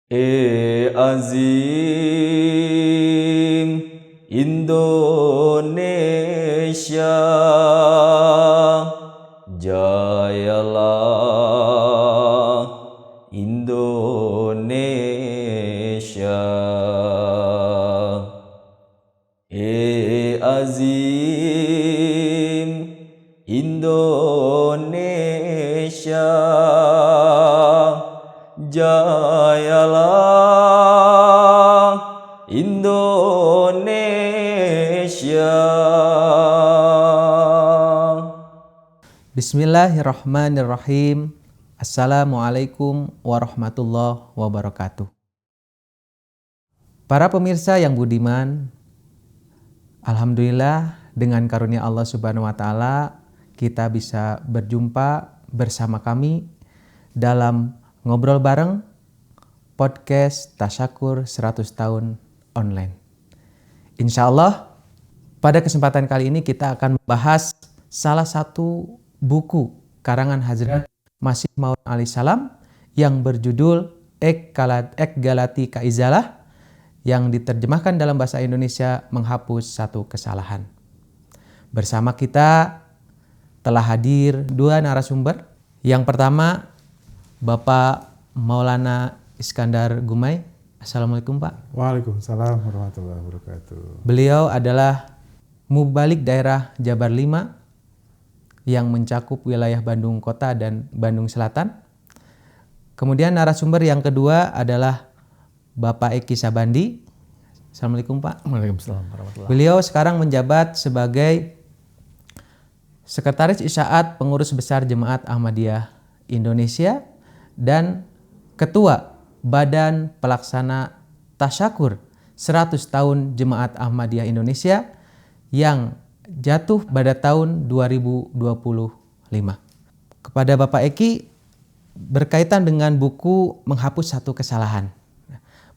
Azim Indonesia, jayalah Indonesia. Azim Indonesia, jayalah Indonesia. Bismillahirrahmanirrahim. Assalamualaikum warahmatullahi wabarakatuh. Para pemirsa yang budiman, alhamdulillah dengan karunia Allah Subhanahu wa taala kita bisa berjumpa bersama kami dalam ngobrol bareng podcast Tasyakur 100 tahun online. Insya Allah pada kesempatan kali ini kita akan membahas salah satu buku karangan Hazrat Masih Maud alaihissalam yang berjudul Ek Galati Ka Izalah, yang diterjemahkan dalam bahasa Indonesia menghapus satu kesalahan. Bersama kita telah hadir dua narasumber. Yang pertama Bapak Maulana Iskandar Gumai. Assalamualaikum Pak. Waalaikumsalam warahmatullahi wabarakatuh. Beliau adalah Mubalik Daerah Jabar 5 yang mencakup wilayah Bandung Kota dan Bandung Selatan. Kemudian narasumber yang kedua adalah Bapak Eki Sabandi. Assalamualaikum Pak. Waalaikumsalam warahmatullahi wabarakatuh. Beliau sekarang menjabat sebagai Sekretaris Isyaat Pengurus Besar Jemaat Ahmadiyah Indonesia dan Ketua Badan Pelaksana Tasyakur 100 tahun Jemaat Ahmadiyah Indonesia yang jatuh pada tahun 2025. Kepada Bapak Eki berkaitan dengan buku Menghapus Satu Kesalahan.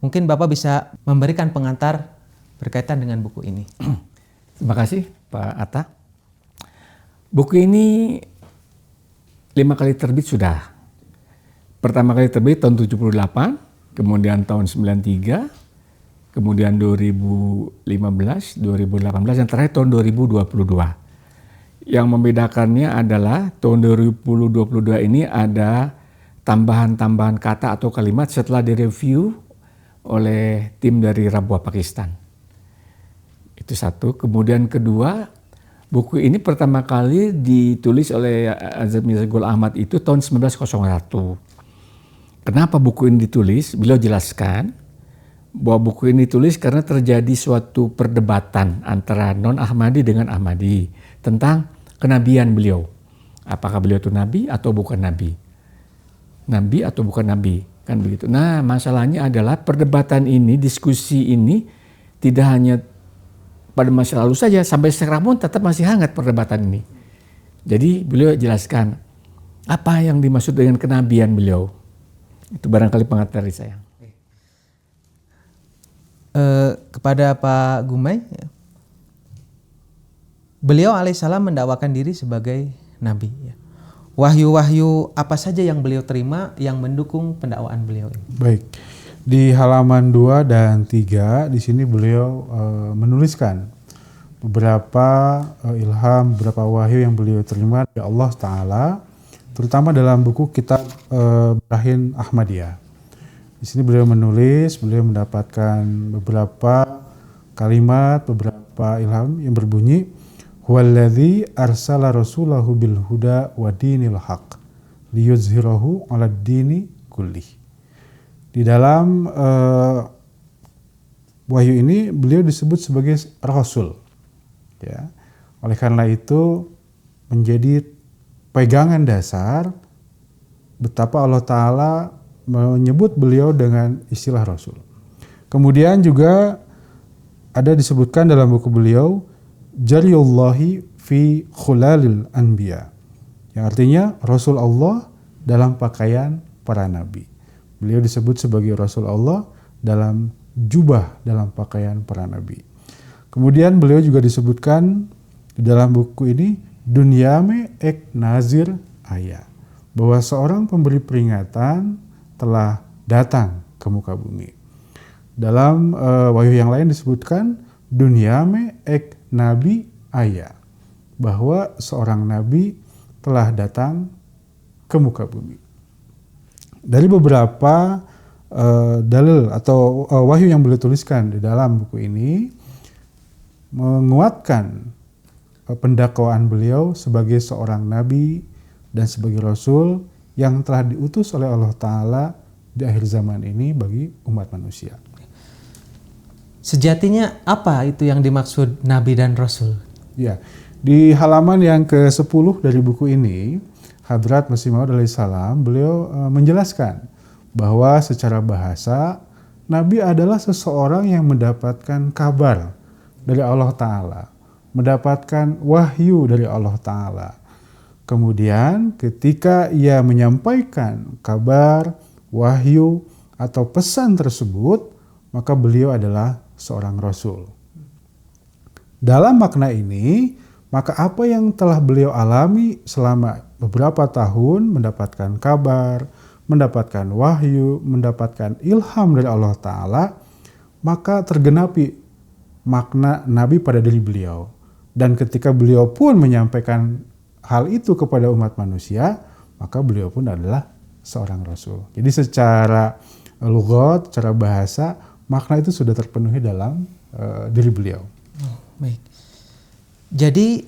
Mungkin Bapak bisa memberikan pengantar berkaitan dengan buku ini. Terima kasih Pak Atta. Buku ini 5 kali terbit sudah. Pertama kali terbit tahun 78, kemudian tahun 93, kemudian 2015, 2018, yang terakhir tahun 2022. Yang membedakannya adalah tahun 2022 ini ada tambahan-tambahan kata atau kalimat setelah direview oleh tim dari Rabwa Pakistan. Itu satu. Kemudian kedua, buku ini pertama kali ditulis oleh Hazrat Mirza Ghulam Ahmad itu tahun 1901. Kenapa buku ini ditulis? Beliau jelaskan bahwa buku ini ditulis karena terjadi suatu perdebatan antara non-Ahmadi dengan Ahmadi tentang kenabian beliau. Apakah beliau itu nabi atau bukan nabi? Nabi atau bukan nabi, kan begitu. Nah, masalahnya adalah perdebatan ini, diskusi ini tidak hanya pada masa lalu saja, sampai sekarang pun tetap masih hangat perdebatan ini. Jadi beliau jelaskan apa yang dimaksud dengan kenabian beliau. Itu barangkali pengantar dari saya. Kepada Pak Gumai, beliau alaihissalam mendakwakan diri sebagai nabi. Wahyu-wahyu apa saja yang beliau terima yang mendukung pendakwaan beliau ini? Baik, di halaman 2 dan 3 di sini beliau menuliskan beberapa ilham, beberapa wahyu yang beliau terima dari Allah Ta'ala, terutama dalam buku kitab Barahin Ahmadiyah. Di sini beliau menulis, beliau mendapatkan beberapa kalimat, beberapa ilham yang berbunyi huwallazi arsala rasulahu bil huda wa dinil haq liyuzhirahu 'alad dini kulli. Di dalam wahyu ini beliau disebut sebagai rasul. Ya. Oleh karena itu menjadi pegangan dasar betapa Allah Ta'ala menyebut beliau dengan istilah Rasul. Kemudian juga ada disebutkan dalam buku beliau Jariyullahi fi khulalil anbiya, yang artinya Rasul Allah dalam pakaian para nabi. Beliau disebut sebagai Rasul Allah dalam jubah dalam pakaian para nabi. Kemudian beliau juga disebutkan di dalam buku ini Dunyame ek nazir ayah, bahwa seorang pemberi peringatan telah datang ke muka bumi. Dalam wahyu yang lain disebutkan dunyame ek nabi aya, bahwa seorang nabi telah datang ke muka bumi. Dari beberapa dalil atau wahyu yang beliau tuliskan di dalam buku ini menguatkan pendakwaan beliau sebagai seorang nabi dan sebagai rasul yang telah diutus oleh Allah Ta'ala di akhir zaman ini bagi umat manusia. Sejatinya apa itu yang dimaksud nabi dan rasul? Ya, di halaman yang ke-10 dari buku ini, Hadrat Masih Maud alaihissalam, beliau menjelaskan bahwa secara bahasa, nabi adalah seseorang yang mendapatkan kabar dari Allah Ta'ala, mendapatkan wahyu dari Allah Ta'ala. Kemudian ketika ia menyampaikan kabar, wahyu, atau pesan tersebut, maka beliau adalah seorang rasul. Dalam makna ini, maka apa yang telah beliau alami selama beberapa tahun mendapatkan kabar, mendapatkan wahyu, mendapatkan ilham dari Allah Ta'ala, maka tergenapi makna nabi pada diri beliau. Dan ketika beliau pun menyampaikan hal itu kepada umat manusia, maka beliau pun adalah seorang rasul. Jadi secara lughat, secara bahasa, makna itu sudah terpenuhi dalam diri beliau. Baik. Jadi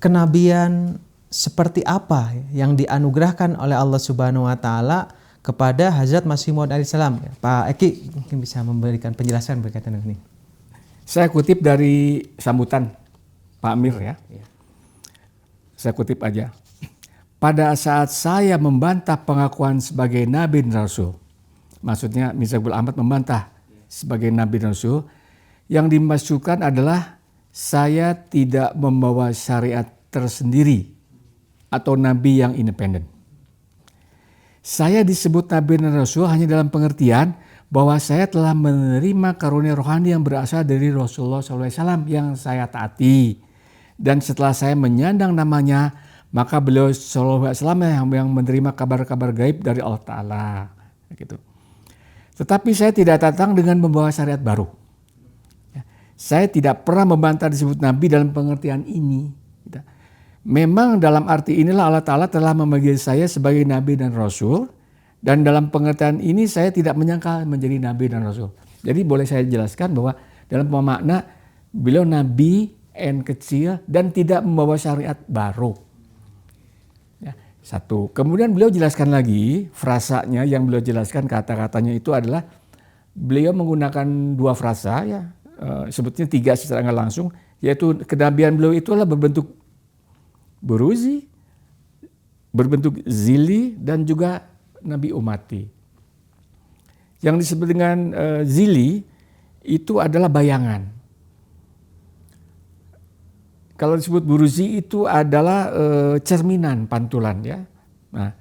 kenabian seperti apa yang dianugerahkan oleh Allah Subhanahu wa taala kepada Hazrat Masih Maud alaihissalam? Pak Eki mungkin bisa memberikan penjelasan berkaitan dengan ini. Saya kutip dari sambutan Pak Amir ya. Saya kutip aja. Pada saat saya membantah pengakuan sebagai Nabi dan Rasul, maksudnya Mirza Ghulam Ahmad membantah sebagai Nabi dan Rasul, yang dimaksudkan adalah saya tidak membawa syariat tersendiri atau Nabi yang independen. Saya disebut Nabi dan Rasul hanya dalam pengertian bahwa saya telah menerima karunia rohani yang berasal dari Rasulullah SAW yang saya taati. Dan setelah saya menyandang namanya, maka beliau SAW yang menerima kabar-kabar gaib dari Allah Ta'ala. Gitu. Tetapi saya tidak datang dengan membawa syariat baru. Saya tidak pernah membantah disebut Nabi dalam pengertian ini. Memang dalam arti inilah Allah Ta'ala telah memanggil saya sebagai Nabi dan Rasul. Dan dalam pengertian ini saya tidak menyangka menjadi Nabi dan Rasul. Jadi boleh saya jelaskan bahwa dalam makna beliau Nabi N kecil dan tidak membawa syariat baru. Ya, satu. Kemudian beliau jelaskan lagi frasanya yang beliau jelaskan kata-katanya itu adalah beliau menggunakan dua frasa ya. Sebetulnya tiga secara nggak langsung, yaitu kenabian beliau itu adalah berbentuk buruzi, berbentuk zili, dan juga nabi umati. Yang disebut dengan zili itu adalah bayangan. Kalau disebut buruzi itu adalah cerminan, pantulan ya. Nah,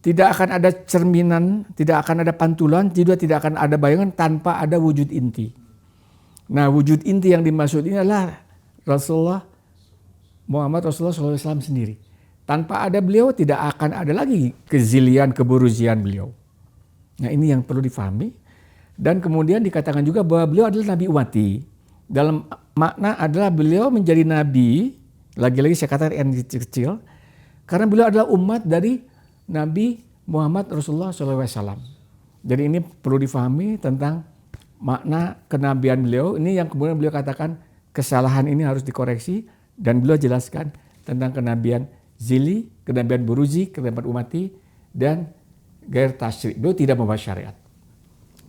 tidak akan ada cerminan, tidak akan ada pantulan, juga tidak akan ada bayangan tanpa ada wujud inti. Nah, wujud inti yang dimaksud ini adalah Rasulullah Muhammad Rasulullah SAW sendiri. Tanpa ada beliau tidak akan ada lagi kezilian, keburuzian beliau. Nah, ini yang perlu difahami. Dan kemudian dikatakan juga bahwa beliau adalah nabi umati. Dalam makna adalah beliau menjadi nabi, lagi-lagi saya katakan yang kecil, karena beliau adalah umat dari Nabi Muhammad Rasulullah SAW. Jadi ini perlu difahami tentang makna kenabian beliau. Ini yang kemudian beliau katakan kesalahan ini harus dikoreksi, dan beliau jelaskan tentang kenabian zili, kenabian buruzi, kenabian umati, dan gair tasyri. Beliau tidak membawa syariat.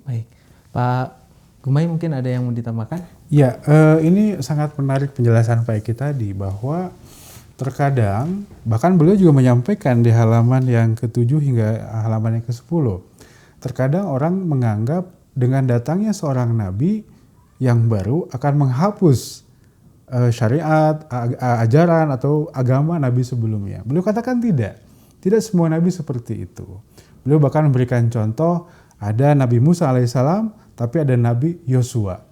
Baik, Pak Gumai mungkin ada yang mau ditambahkan? Ya, ini sangat menarik penjelasan Pak Eki tadi bahwa terkadang bahkan beliau juga menyampaikan di halaman yang ke-7 hingga halaman yang ke-10. Terkadang orang menganggap dengan datangnya seorang nabi yang baru akan menghapus syariat, ajaran atau agama nabi sebelumnya. Beliau katakan tidak. Tidak semua nabi seperti itu. Beliau bahkan memberikan contoh, ada Nabi Musa alaihissalam, tapi ada Nabi Yosua.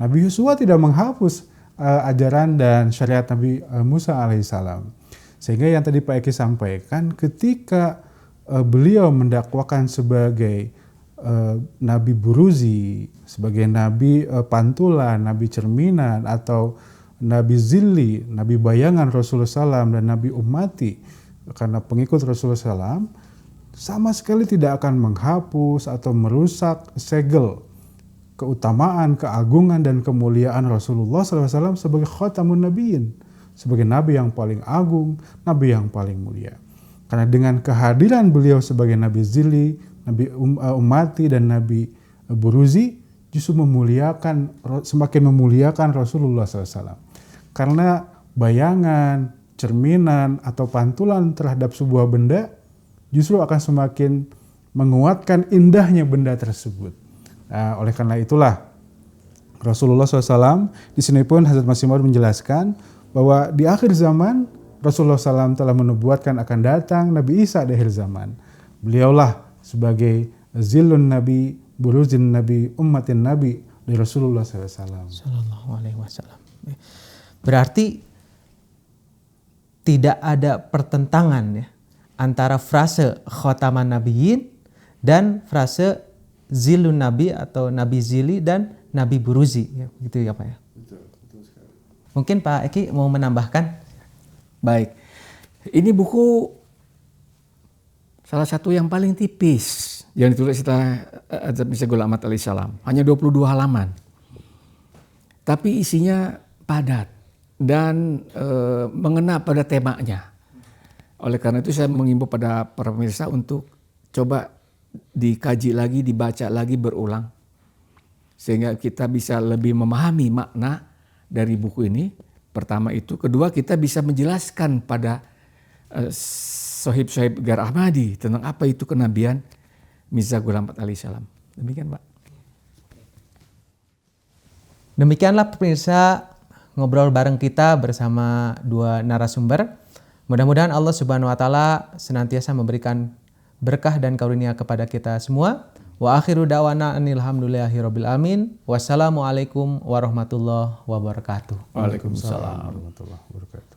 Nabi Yosua tidak menghapus ajaran dan syariat Nabi Musa alaihissalam. Sehingga yang tadi Pak Eki sampaikan, ketika beliau mendakwakan sebagai nabi buruzi, sebagai nabi pantulan, nabi cerminan, atau nabi zilli, nabi bayangan Rasulullah SAW, dan nabi ummati, karena pengikut Rasulullah SAW, sama sekali tidak akan menghapus atau merusak segel keutamaan, keagungan, dan kemuliaan Rasulullah SAW sebagai khatamun nabiyyin, sebagai nabi yang paling agung, nabi yang paling mulia. Karena dengan kehadiran beliau sebagai nabi zilli, nabi ummati, dan nabi buruzi, justru semakin memuliakan Rasulullah SAW. Karena bayangan, cerminan, atau pantulan terhadap sebuah benda justru akan semakin menguatkan indahnya benda tersebut. Nah, oleh karena itulah Rasulullah SAW, di sini pun Hazrat Masih Maud menjelaskan bahwa di akhir zaman Rasulullah SAW telah menubuatkan akan datang Nabi Isa di akhir zaman. Beliaulah sebagai zillun Nabi, buruzin Nabi, ummatin Nabi dari Rasulullah SAW. Sallallahu alaihi wasallam. Berarti tidak ada pertentangan ya antara frase khataman nabiyyin dan frase zilun nabi atau nabi zili dan nabi buruzi, ya, gitu ya Pak ya. Betul sekali. Mungkin Pak Eki mau menambahkan? Baik, ini buku salah satu yang paling tipis yang ditulis setelah Hazrat Mirza Ghulam Ahmad alaihissalam, hanya 22 halaman, tapi isinya padat dan mengena pada temanya. Oleh karena itu saya mengimbau pada para pemirsa untuk coba dikaji lagi, dibaca lagi berulang, sehingga kita bisa lebih memahami makna dari buku ini. Pertama itu, kedua kita bisa menjelaskan pada sohib-sohib Gar Ahmadi tentang apa itu kenabian Mirza Ghulam Ahmad alaihissalam. Demikian Pak. Demikianlah pemirsa ngobrol bareng kita bersama dua narasumber. Mudah-mudahan Allah Subhanahu wa taala senantiasa memberikan berkah dan karunia kepada kita semua. Wa akhiru da'wana alhamdulillahirabbil alamin. Wassalamualaikum warahmatullahi wabarakatuh. Waalaikumsalam Warahmatullahi wabarakatuh.